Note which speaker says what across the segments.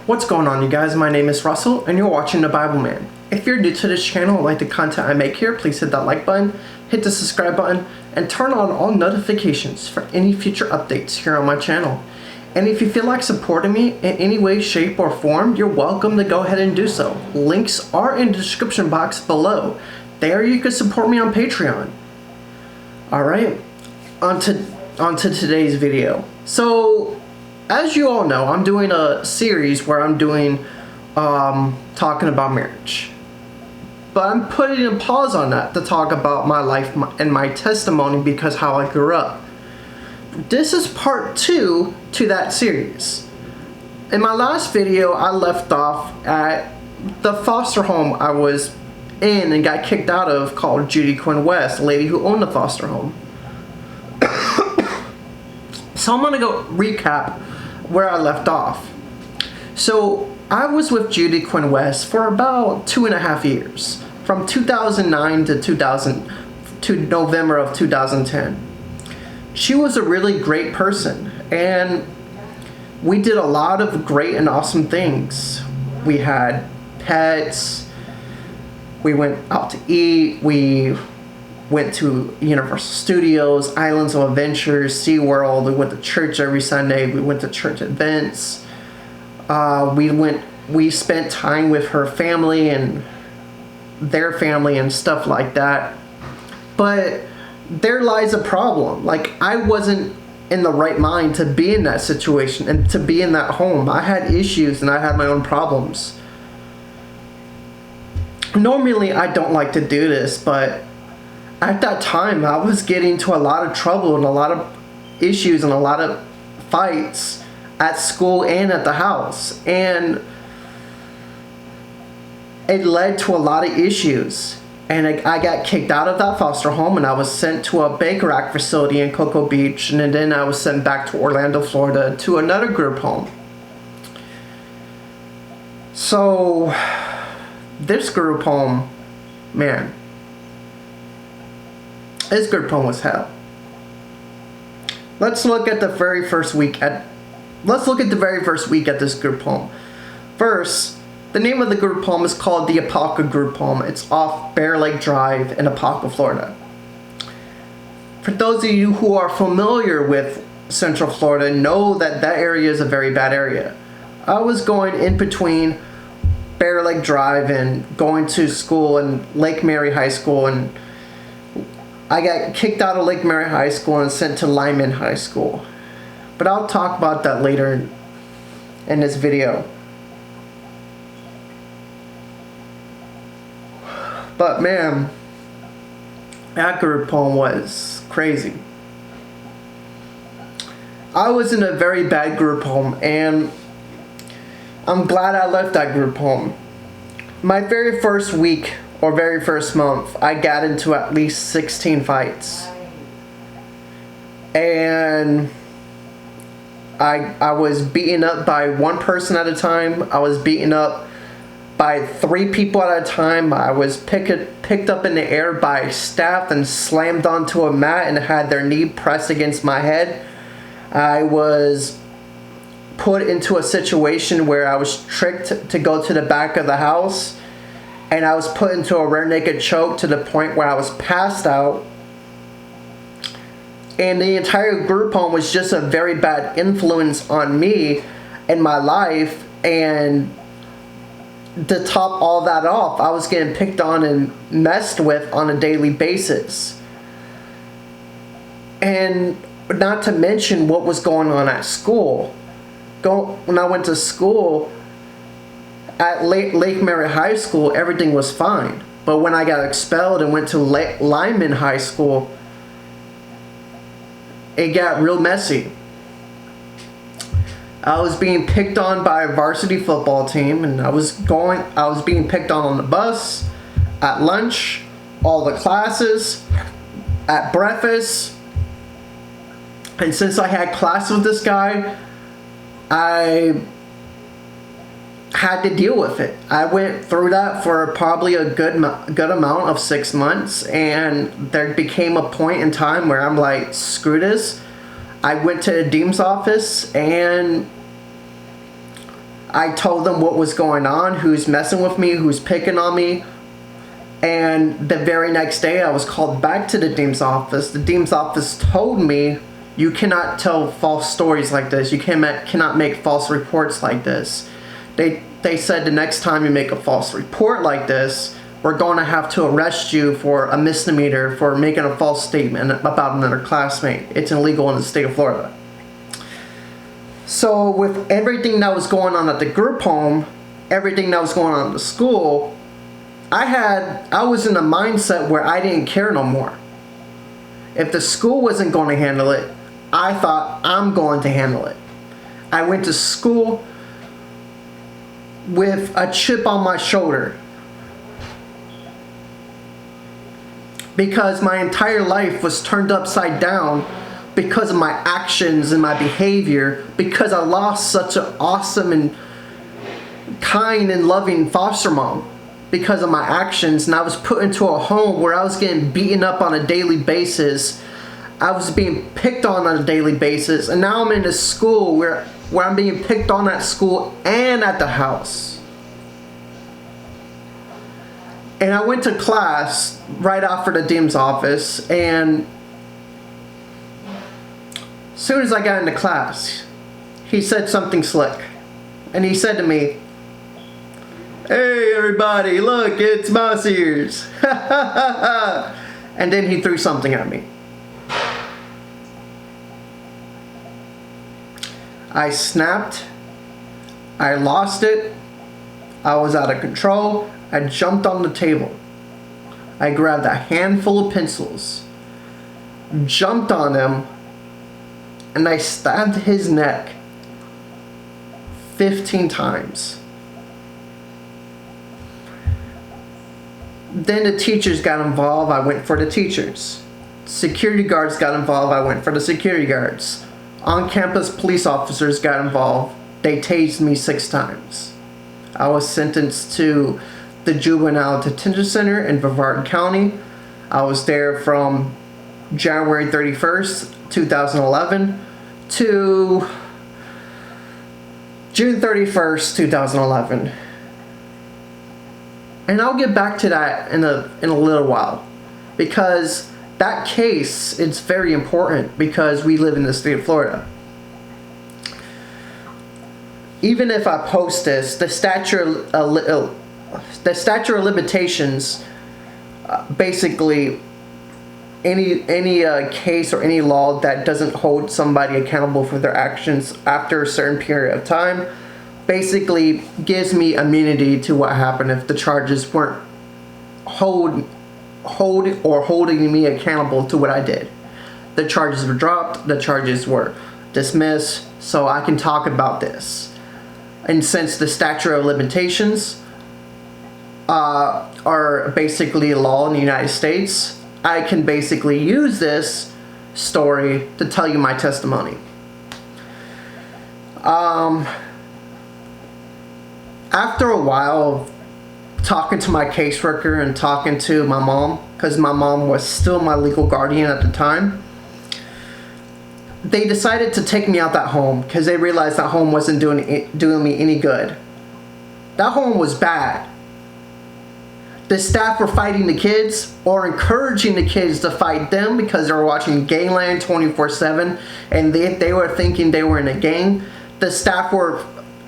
Speaker 1: What's going on, you guys? My name is Russell and you're watching The Bible Man. If you're new to this channel and like the content I make here, please hit that like button, hit the subscribe button, and turn on all notifications for any future updates here on my channel. And if you feel like supporting me in any way, shape, or form, you're welcome to go ahead and do so. Links are in the description box below. There you can support me on Patreon. Alright, on to today's video. So, as you all know, I'm doing a series where I'm doing talking about marriage. But I'm putting a pause on that to talk about my life and my testimony because how I grew up. This is part 2 to that series. In my last video, I left off at the foster home I was in and got kicked out of, called Judy Quinn West, a lady who owned the foster home. So I'm gonna go recap where I left off. So I was with Judy Quinn West for about 2.5 years, from 2009 to November of 2010. She was a really great person, and we did a lot of great and awesome things. We had pets, we went out to eat, we went to Universal Studios, Islands of Adventure, SeaWorld, we went to church every Sunday, we went to church events, we spent time with her family and their family and stuff like that. But there lies a problem. Like, I wasn't in the right mind to be in that situation and to be in that home. I had issues and I had my own problems. Normally I don't like to do this, but at that time I was getting into a lot of trouble and a lot of issues and a lot of fights at school and at the house, and it led to a lot of issues. And I got kicked out of that foster home, and I was sent to a Baker Act facility in Cocoa Beach, and then I was sent back to Orlando, Florida, to another group home. So this group home, man, this group home was hell. Let's look at the very first week at this group home. First, the name of the group home is called the Apopka Group Home. It's off Bear Lake Drive in Apopka, Florida. For those of you who are familiar with Central Florida, know that that area is a very bad area. I was going in between Bear Lake Drive and going to school in Lake Mary High School, and I got kicked out of Lake Mary High School and sent to Lyman High School. But I'll talk about that later in this video. But man, that group home was crazy. I was in a very bad group home, and I'm glad I left that group home. My very first week or very first month, I got into at least 16 fights. And I was beaten up by one person at a time. I was beaten up by 3 people at a time. I was picked up in the air by staff and slammed onto a mat and had their knee pressed against my head. I was put into a situation where I was tricked to go to the back of the house, and I was put into a rear naked choke to the point where I was passed out. And the entire group home was just a very bad influence on me and my life. And to top all that off, I was getting picked on and messed with on a daily basis. And not to mention what was going on at school. When I went to school at Lake Mary High School, everything was fine. But when I got expelled and went to Lyman High School, it got real messy. I was being picked on by a varsity football team, and I was being picked on the bus, at lunch, all the classes, at breakfast. And since I had class with this guy, I had to deal with it. I went through that for probably a good amount of 6 months, and there became a point in time where I'm like, screw this. I went to the dean's office and I told them what was going on, who's messing with me, who's picking on me. And the very next day, I was called back to the dean's office. The dean's office told me, you cannot tell false stories like this. You cannot make false reports like this. They said the next time you make a false report like this, we're going to have to arrest you for a misdemeanor for making a false statement about another classmate. It's illegal in the state of Florida. So with everything that was going on at the group home, everything that was going on at the school, I was in a mindset where I didn't care no more. If the school wasn't going to handle it, I thought I'm going to handle it. I went to school with a chip on my shoulder because my entire life was turned upside down because of my actions and my behavior, because I lost such an awesome and kind and loving foster mom because of my actions, and I was put into a home where I was getting beaten up on a daily basis. I was being picked on a daily basis, and now I'm in a school where I'm being picked on at school and at the house. And I went to class right after the dean's office, and as soon as I got into class, he said something slick. And he said to me, "Hey everybody, look, it's Mouse Ears." And then he threw something at me. I snapped. I lost it. I was out of control. I jumped on the table. I grabbed a handful of pencils, jumped on him, and I stabbed his neck 15 times. Then the teachers got involved. I went for the teachers. Security guards got involved. I went for the security guards. On-campus police officers got involved. They tased me 6 times. I was sentenced to the Juvenile Detention Center in Brevard County. I was there from January 31st, 2011 to June 31st, 2011. And I'll get back to that in a little while, because that case is very important because we live in the state of Florida. Even if I post this, the statute of limitations, basically any case or any law that doesn't hold somebody accountable for their actions after a certain period of time basically gives me immunity to what happened if the charges weren't holding me accountable to what I did. The charges were dropped, the charges were dismissed, so I can talk about this. And since the statute of limitations are basically law in the United States, I can basically use this story to tell you my testimony. After a while of talking to my caseworker and talking to my mom, because my mom was still my legal guardian at the time, they decided to take me out that home because they realized that home wasn't doing me any good. That home was bad. The staff were fighting the kids or encouraging the kids to fight them because they were watching Gangland 24/7 and they were thinking they were in a gang. The staff were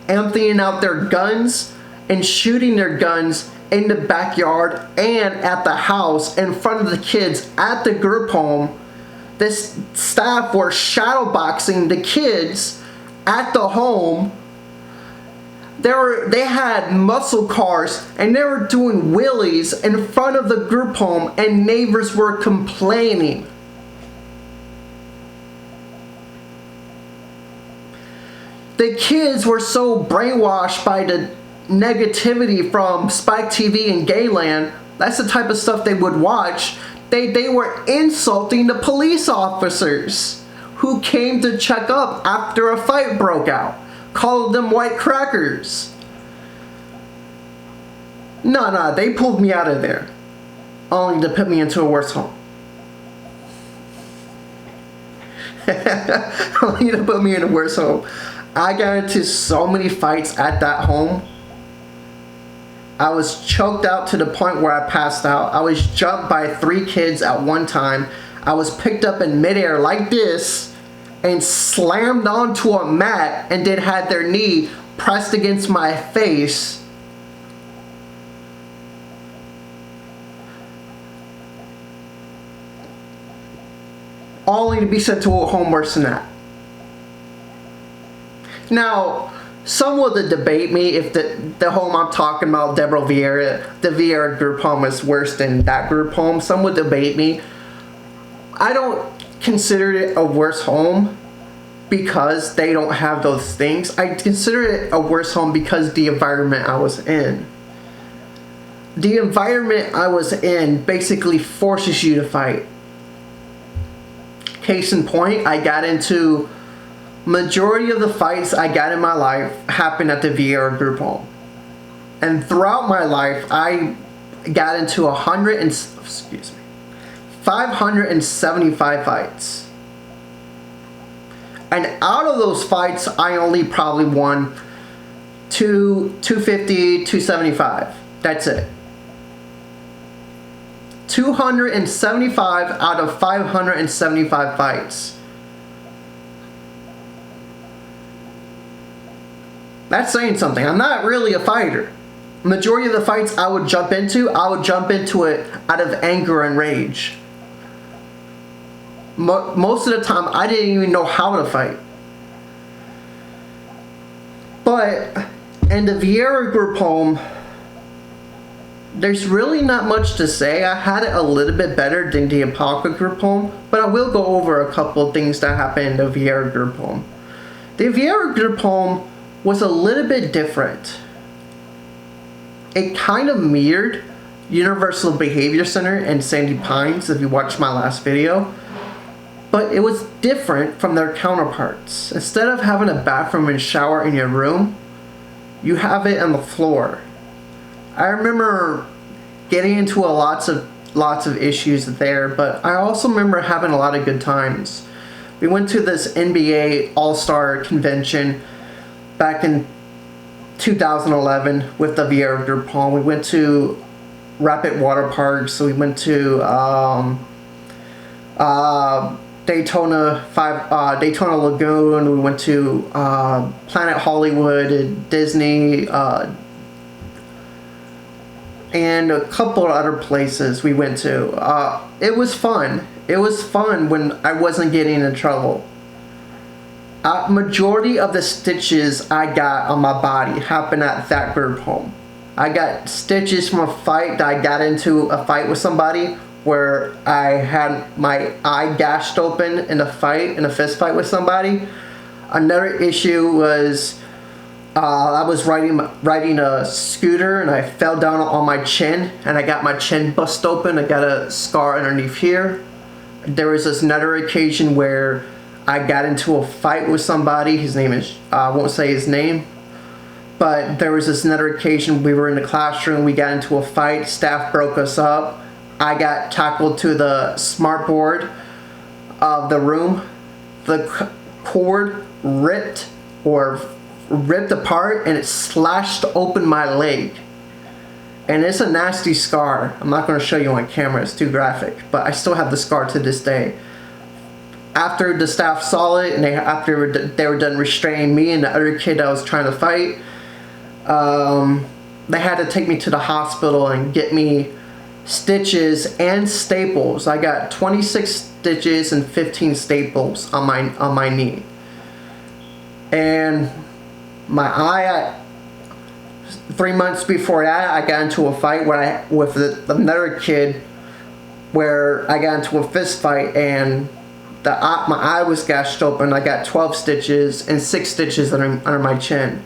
Speaker 1: emptying out their guns and shooting their guns in the backyard and at the house in front of the kids at the group home. This staff were shadowboxing the kids at the home. They had muscle cars and they were doing wheelies in front of the group home, and neighbors were complaining. The kids were so brainwashed by the negativity from Spike TV and Gayland. That's the type of stuff they would watch. They were insulting the police officers who came to check up after a fight broke out, called them white crackers. No, they pulled me out of there, only to put me into a worse home. Only to put me in a worse home. I got into so many fights at that home. I was choked out to the point where I passed out. I was jumped by 3 kids at one time. I was picked up in midair like this and slammed onto a mat and then had their knee pressed against my face. Only to be sent to a home worse than that. Now, some will debate me if the home I'm talking about, Deborah Vieira, the Vieira group home is worse than that group home. Some would debate me. I don't consider it a worse home because they don't have those things. I consider it a worse home because the environment I was in. The environment I was in basically forces you to fight. Case in point, I got into majority of the fights I got in my life happened at the Vieira group home. And throughout my life, I got into 575 fights. And out of those fights, I only probably won 250, 275. That's it. 275 out of 575 fights. That's saying something. I'm not really a fighter. Majority of the fights I would jump into it out of anger and rage. Most of the time, I didn't even know how to fight. But in the Vieira group home, there's really not much to say. I had it a little bit better than the Apalka group home, but I will go over a couple of things that happened in the Vieira group home. The Vieira group home was a little bit different. It kind of mirrored Universal Behavior Center and Sandy Pines, if you watched my last video, but it was different from their counterparts. Instead of having a bathroom and shower in your room, you have it on the floor. I remember getting into lots of issues there, but I also remember having a lot of good times. We went to this NBA All-Star convention back in 2011 with the Vieira group home. We went to Rapid Water Parks, so we went to Daytona Lagoon. We went to Planet Hollywood and Disney, and a couple of other places we went to. It was fun. It was fun when I wasn't getting in trouble. Majority of the stitches I got on my body happened at that group home. I got stitches from a fight that I got into a fight with somebody where I had my eye gashed open in a fist fight with somebody. Another issue was I was riding a scooter and I fell down on my chin and I got my chin bust open. I got a scar underneath here. There was this another occasion where I got into a fight with somebody. His name is, I won't say his name, but there was this another occasion we were in the classroom. We got into a fight. Staff broke us up. I got tackled to the smart board of the room. The cord ripped apart and it slashed open my leg. And it's a nasty scar. I'm not going to show you on camera, it's too graphic, but I still have the scar to this day. After the staff saw it and after they were done restraining me and the other kid I was trying to fight, they had to take me to the hospital and get me stitches and staples. I got 26 stitches and 15 staples on my knee. And my eye, 3 months before that, I got into a fight with another kid where I got into a fist fight and my eye was gashed open. I got 12 stitches and 6 stitches under my chin.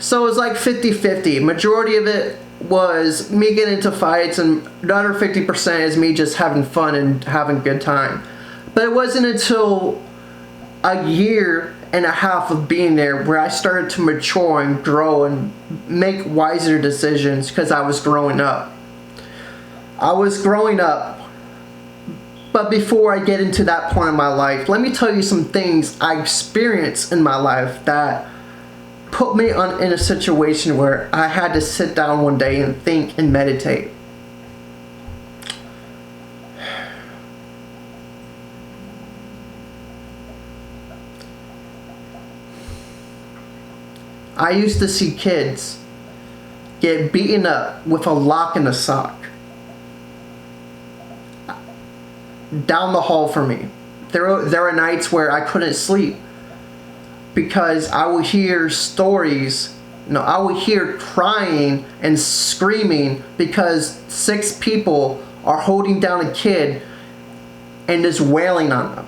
Speaker 1: So it was like 50-50. Majority of it was me getting into fights and the other 50% is me just having fun and having a good time. But it wasn't until a year and a half of being there where I started to mature and grow and make wiser decisions because I was growing up. I was growing up But before I get into that point in my life, let me tell you some things I experienced in my life that put me in a situation where I had to sit down one day and think and meditate. I used to see kids get beaten up with a lock in a sock down the hall from me. There were nights where I couldn't sleep because I would hear stories. No, I would hear crying and screaming because 6 people are holding down a kid and just wailing on them.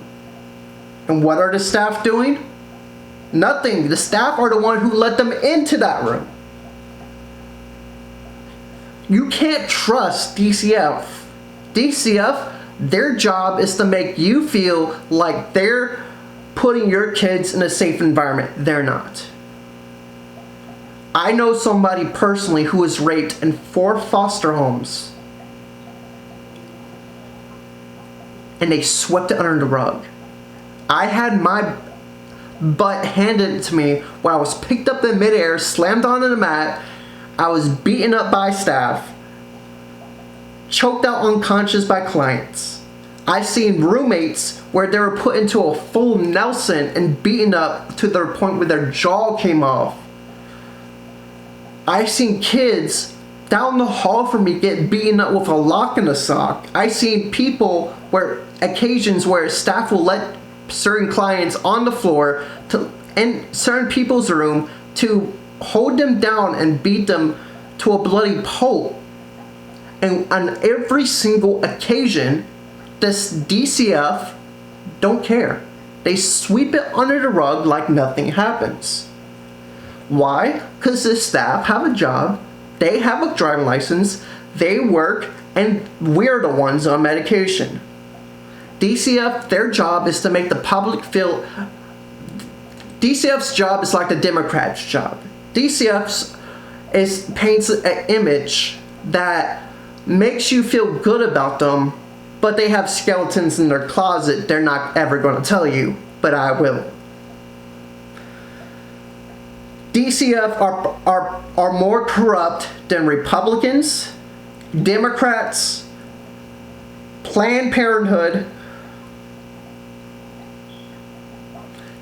Speaker 1: And what are the staff doing? Nothing. The staff are the one who let them into that room. You can't trust DCF. DCF, their job is to make you feel like they're putting your kids in a safe environment. They're not. I know somebody personally who was raped in 4 foster homes, and they swept it under the rug. I had my butt handed to me when I was picked up in midair, slammed onto the mat. I was beaten up by staff, choked out unconscious by clients. I've seen roommates where they were put into a full Nelson and beaten up to the point where their jaw came off. I've seen kids down the hall from me get beaten up with a lock in a sock. I've seen people occasions where staff will let certain clients on the floor in certain people's room to hold them down and beat them to a bloody pulp. And on every single occasion, this DCF don't care. They sweep it under the rug like nothing happens. Why? Because the staff have a job, they have a driving license, they work, and we're the ones on medication. DCF, their job is to make the public feel. DCF's job is like the Democrats' job. DCF paints an image that makes you feel good about them, but they have skeletons in their closet they're not ever going to tell you, but I will. DCF are more corrupt than Republicans, Democrats, Planned Parenthood,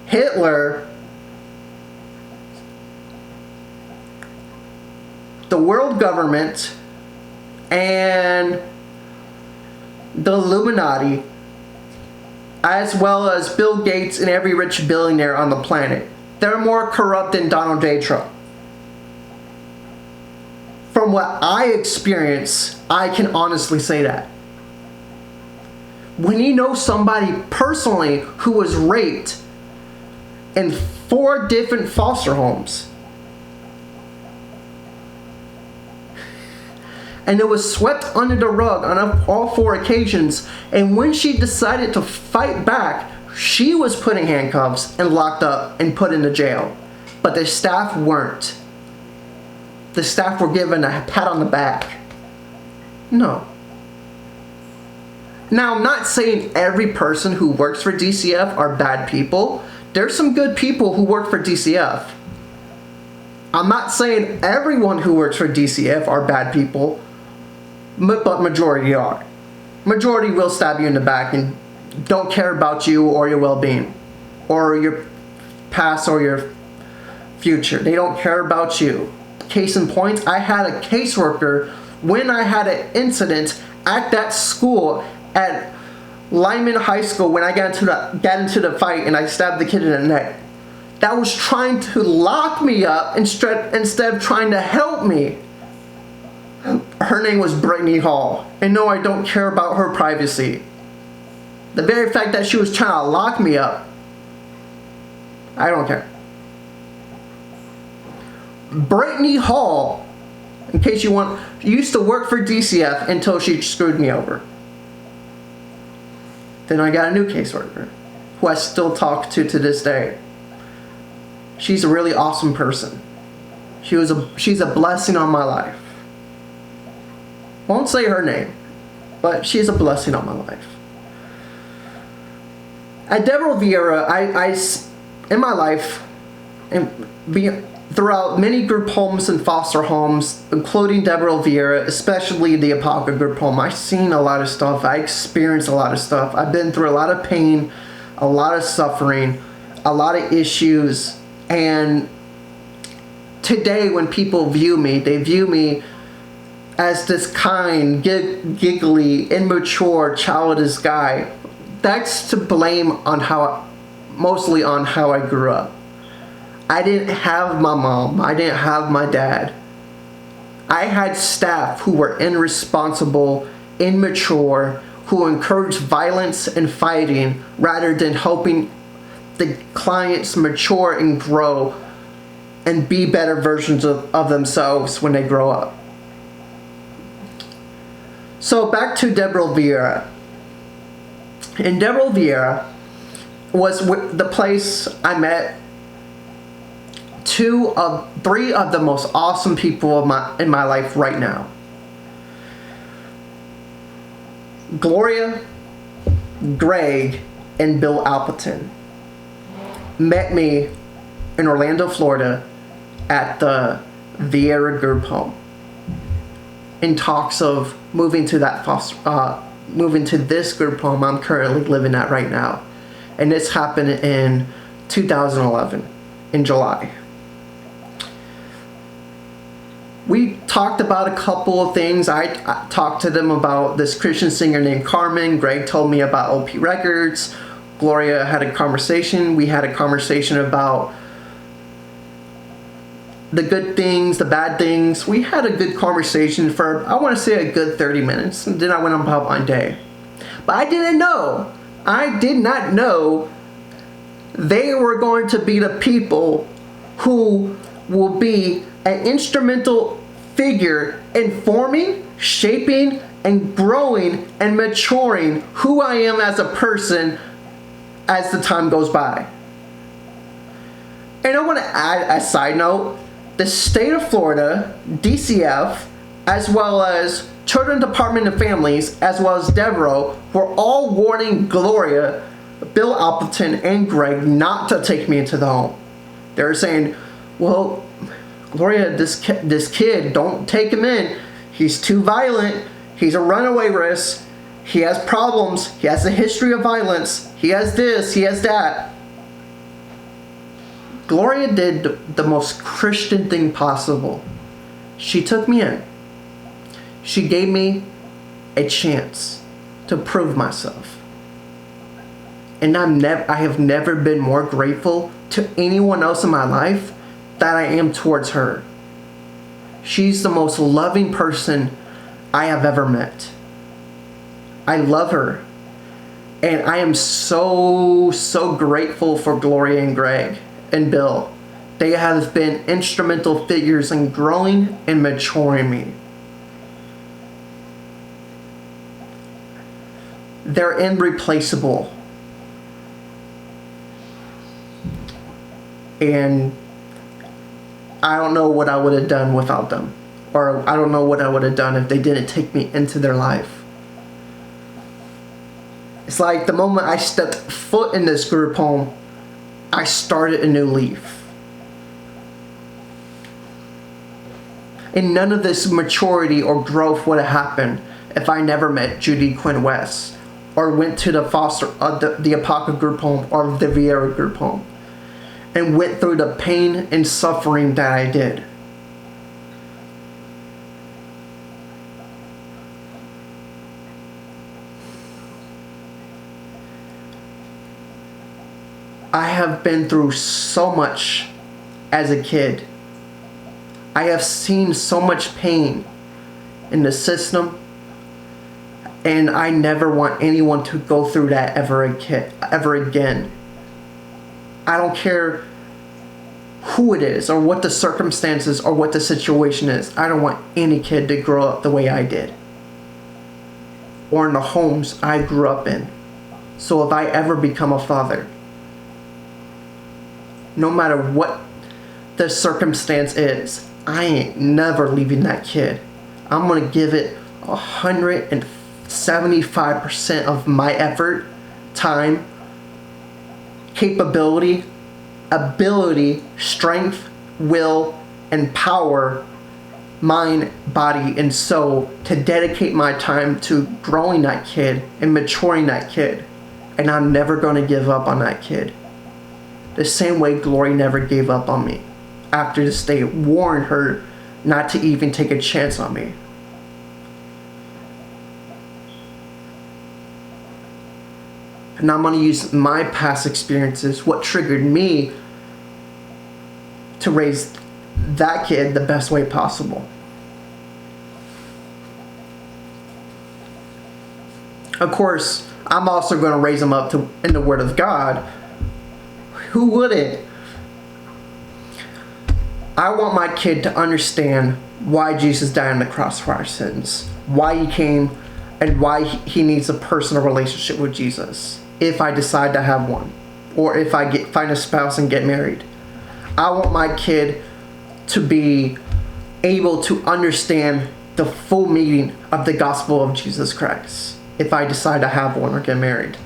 Speaker 1: Hitler, the world government, and the Illuminati, as well as Bill Gates and every rich billionaire on the planet. They're more corrupt than Donald J. Trump. From what I experience, I can honestly say that. When you know somebody personally who was raped in 4 different foster homes, and it was swept under the rug on all 4 occasions, and when she decided to fight back, she was put in handcuffs and locked up and put into jail. But the staff weren't. The staff were given a pat on the back. No. Now, I'm not saying every person who works for DCF are bad people. There's some good people who work for DCF. I'm not saying everyone who works for DCF are bad people, but majority are. Majority will stab you in the back and don't care about you or your well-being or your past or your future. They don't care about you. Case in point, I had a caseworker when I had an incident at that school at Lyman High School when I got into the fight and I stabbed the kid in the neck, that was trying to lock me up instead of trying to help me. Her name was Brittany Hall, and no, I don't care about her privacy. The very fact that she was trying to lock me up, I don't care. Brittany Hall, in case you want, used to work for DCF until she screwed me over. Then I got a new caseworker, who I still talk to this day. She's a really awesome person. She's a blessing on my life. Won't say her name, but she's a blessing on my life. At Deborah Vieira, in my life, and throughout many group homes and foster homes, including Deborah Vieira, especially the Apaka group home, I've seen a lot of stuff. I experienced a lot of stuff. I've been through a lot of pain, a lot of suffering, a lot of issues. And today when people view me, they view me as this kind, giggly, immature, childish guy. That's to blame on mostly on how I grew up. I didn't have my mom. I didn't have my dad. I had staff who were irresponsible, immature, who encouraged violence and fighting rather than helping the clients mature and grow and be better versions of themselves when they grow up. So back to Deborah Vieira. And Deborah Vieira was the place I met three of the most awesome people in my life right now. Gloria, Greg, and Bill Appleton met me in Orlando, Florida at the Vieira group home in talks of moving to this group home I'm currently living at right now. And this happened in 2011 in July. We talked about a couple of things. I talked to them about this Christian singer named Carmen. Greg told me about OP Records. Gloria had a conversation. We had a conversation about the good things, the bad things. We had a good conversation for, I want to say, a good 30 minutes. And then I went about my day. But I did not know they were going to be the people who will be an instrumental figure in forming, shaping, and growing and maturing who I am as a person as the time goes by. And I want to add a side note. The state of Florida, DCF, as well as Children's Department of Families, as well as Deborah, were all warning Gloria, Bill Appleton, and Greg not to take me into the home. They were saying, well, Gloria, this kid, don't take him in. He's too violent. He's a runaway risk. He has problems. He has a history of violence. He has this. He has that. Gloria did the most Christian thing possible. She took me in. She gave me a chance to prove myself. And I have never been more grateful to anyone else in my life than I am towards her. She's the most loving person I have ever met. I love her. And I am so grateful for Gloria and Greg and Bill. They have been instrumental figures in growing and maturing me. They're irreplaceable. And I don't know what I would have done without them. Or I don't know what I would have done if they didn't take me into their life. It's like the moment I stepped foot in this group home, I started a new leaf. And none of this maturity or growth would have happened if I never met Judy Quinn West or went to the Apaka group home or the Vieira group home and went through the pain and suffering that I did. I have been through so much as a kid. I have seen so much pain in the system, and I never want anyone to go through that ever again. I don't care who it is or what the circumstances or what the situation is. I don't want any kid to grow up the way I did, or in the homes I grew up in. So if I ever become a father, no matter what the circumstance is, I ain't never leaving that kid. I'm gonna give it 175% of my effort, time, capability, ability, strength, will, and power, mind, body, and soul to dedicate my time to growing that kid and maturing that kid. And I'm never going to give up on that kid. The same way Glory never gave up on me after this day warned her not to even take a chance on me. And I'm going to use my past experiences, what triggered me, to raise that kid the best way possible. Of course, I'm also going to raise him up in the Word of God. Who wouldn't? I want my kid to understand why Jesus died on the cross for our sins, why he came, and why he needs a personal relationship with Jesus if I decide to have one, or if I find a spouse and get married. I want my kid to be able to understand the full meaning of the gospel of Jesus Christ if I decide to have one or get married.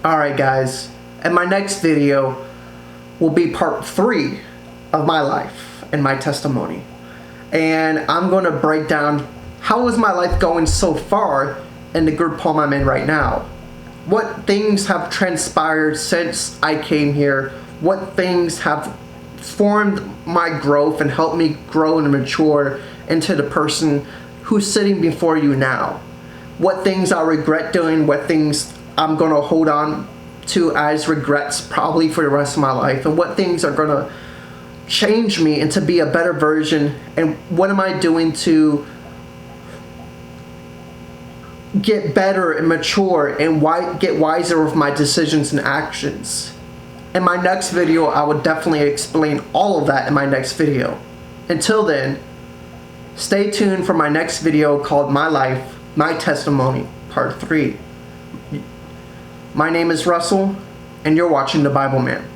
Speaker 1: Alright guys, and my next video will be part 3 of my life and my testimony. And I'm going to break down how is my life going so far in the group home I'm in right now. What things have transpired since I came here. What things have formed my growth and helped me grow and mature into the person who's sitting before you now. What things I regret doing, what things I'm going to hold on to as regrets probably for the rest of my life, and what things are going to change me into be a better version, and what am I doing to get better and mature and get wiser with my decisions and actions. In my next video, I will definitely explain all of that in my next video. Until then, stay tuned for my next video called My Life, My Testimony, Part 3. My name is Russell, and you're watching The Bible Man.